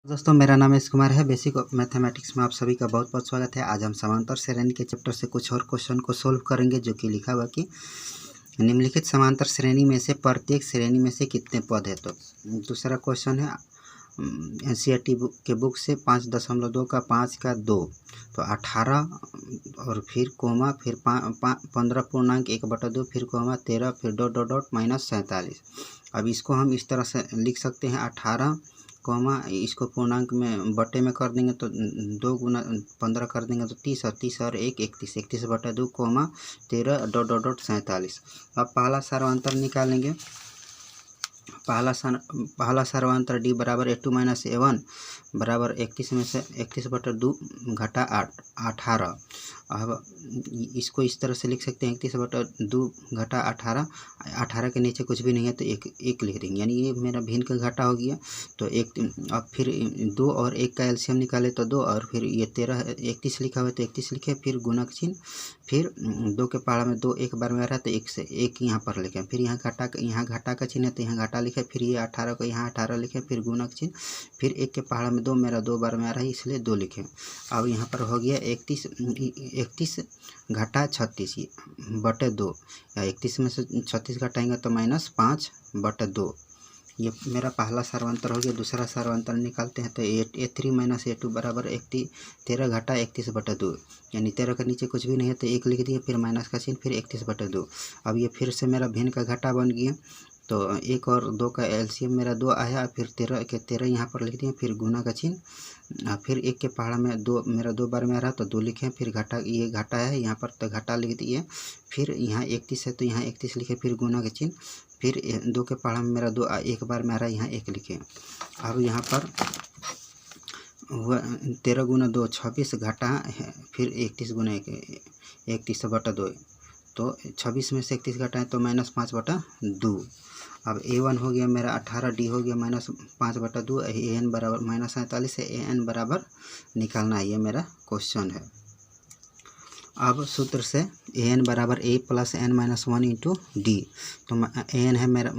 दोस्तों मेरा नाम एस कुमार है। बेसिक मैथमेटिक्स में आप सभी का बहुत बहुत स्वागत है। आज हम समांतर श्रेणी के चैप्टर से कुछ और क्वेश्चन को सोल्व करेंगे, जो कि लिखा हुआ कि निम्नलिखित समांतर श्रेणी में से प्रत्येक श्रेणी में से कितने पद है। तो दूसरा क्वेश्चन है एनसीईआरटी के बुक से 5.2 का 5 का 2 तो 18 और फिर कोमा फिर 15.1/2 फिर कोमा 13 फिर डॉट -47। अब इसको हम इस तरह से लिख सकते हैं 18 कोमा इसको पूर्णांक में बटे में कर देंगे तो 2 गुना 15 कर देंगे तो 30 और 30 और 1 31 31/2 कोमा 13 डॉट 47। अब पहला सर्वांतर निकालेंगे। पहला सर्वांतर डी बराबर a2 - a1 बराबर 31 में से 31/2 घटा 18। अब इसको इस तरह से लिख सकते हैं 31/2 घटा 18 के नीचे कुछ भी नहीं है तो एक लिख देंगे, यानी ये मेरा भिन्न का घटा हो गया। तो एक अब फिर 2 और 1 का एलसीएम निकाले तो 2 और फिर ये 13 31 लिखा हुआ है तो 31 लिखे, फिर गुणक चिन्ह, फिर 2 के पहाड़ में 2 एक बार में आ रहा है तो 1 से 1 यहाँ पर लिखें, फिर यहाँ घटा का चिन्ह है तो यहाँ घटा लिखे, फिर ये 18 को यहाँ 18 लिखे, फिर गुणक चिन्ह, फिर 1 के पहाड़ में 2 मेरा 2 बार में आ रहा है इसलिए 2 लिखें। अब यहाँ पर हो गया 31 घटा 36/2 या 31 में से 36 घटाएंगे तो -5/2। ये मेरा पहला सर्वांतर हो गया। दूसरा सर्वांतर निकालते हैं तो a3 - a2 बराबर 13 घटा 31/2, यानी 13 के नीचे कुछ भी नहीं है तो 1 लिख दिए, फिर माइनस का चिन्ह, फिर 31/2। अब ये फिर से मेरा भिन्न का घटा बन गया। तो 1 और 2 का एलसीएम मेरा 2 आया, फिर 13 के 13 यहाँ पर लिख दिए, फिर गुना का चिन्ह, फिर 1 के पहाड़ में 2 मेरा 2 बार में आ रहा तो 2 लिखे, फिर घटा ये घटा है यहाँ पर तो घटा लिख दिए, फिर यहाँ 31 है तो यहाँ 31 लिखे, फिर गुना का चिन्ह, फिर 2 के पहाड़ में मेरा 2 एक बार में आ रहा है यहाँ 1 लिखे। अब यहाँ पर हुआ 13 गुना 2 26 घटा है, फिर 31 गुना 1 31/2 तो 26 में से 31 घटाएं तो -5/2। अब a1 हो गया मेरा 18, डी हो गया -5/2, an बराबर -47 है, an बराबर निकालना है, ये मेरा क्वेश्चन है। अब सूत्र से an बराबर a + n-1 इंटू डी, तो an है मेरा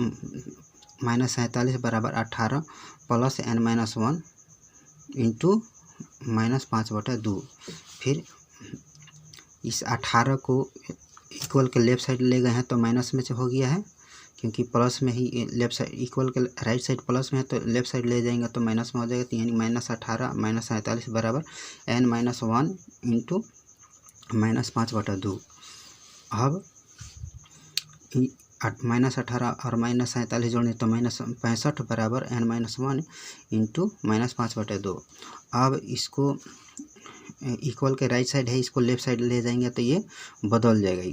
-47 बराबर 18 + n-1 इंटू -5/2। फिर इस 18 को इक्वल के लेफ्ट साइड ले गए हैं तो माइनस में से हो गया है, क्योंकि प्लस में ही लेफ्ट साइड इक्वल के राइट साइड प्लस में है तो लेफ्ट साइड ले जाएंगे तो माइनस में हो जाएगा, तो यानी -18 -47 बराबर n-1 इंटू -5/2। अब -18 और -47 जोड़ें तो -65 बराबर n-1 इंटू -5/2। अब इसको इक्वल के राइट साइड है, इसको लेफ्ट साइड ले जाएंगे तो ये बदल जाएगा,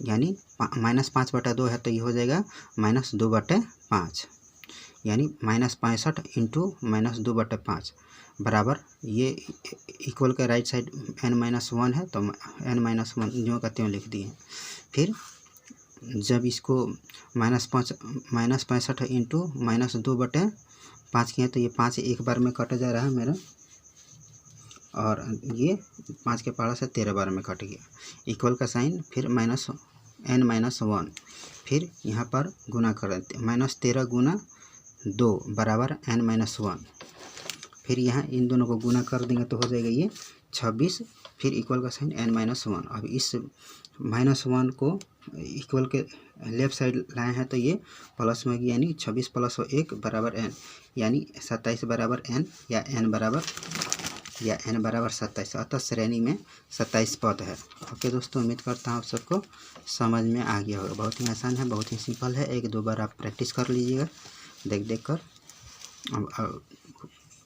यानी -5/2 है तो ये हो जाएगा -2/5, यानी -65 इंटू -2/5 बराबर ये इक्वल का राइट साइड n-1 है तो n-1 जो का त्यों लिख दिए। फिर जब इसको -65 इंटू -2/5 किए तो ये 5 एक बार में कट जा रहा है मेरा, और ये 5 के पहाड़ से 13 बार में कट गया, इक्वल का साइन, फिर n-1, फिर यहाँ पर गुना कर -13 गुना 2 बराबर n-1, फिर यहाँ इन दोनों को गुना कर देंगे तो हो जाएगा ये 26, फिर इक्वल का साइन n-1। अब इस -1 को इक्वल के लेफ्ट साइड लाए हैं तो ये प्लस में गया, यानी 26 + 1 बराबर n, यानी 27 बराबर n या n बराबर 27। अतः श्रेणी में 27 पद है। ओके दोस्तों, उम्मीद करता हूँ आप सबको समझ में आ गया होगा। बहुत ही आसान है, बहुत ही सिंपल है, 1-2 बार आप प्रैक्टिस कर लीजिएगा, देख कर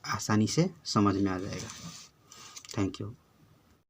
आसानी से समझ में आ जाएगा। Thank you.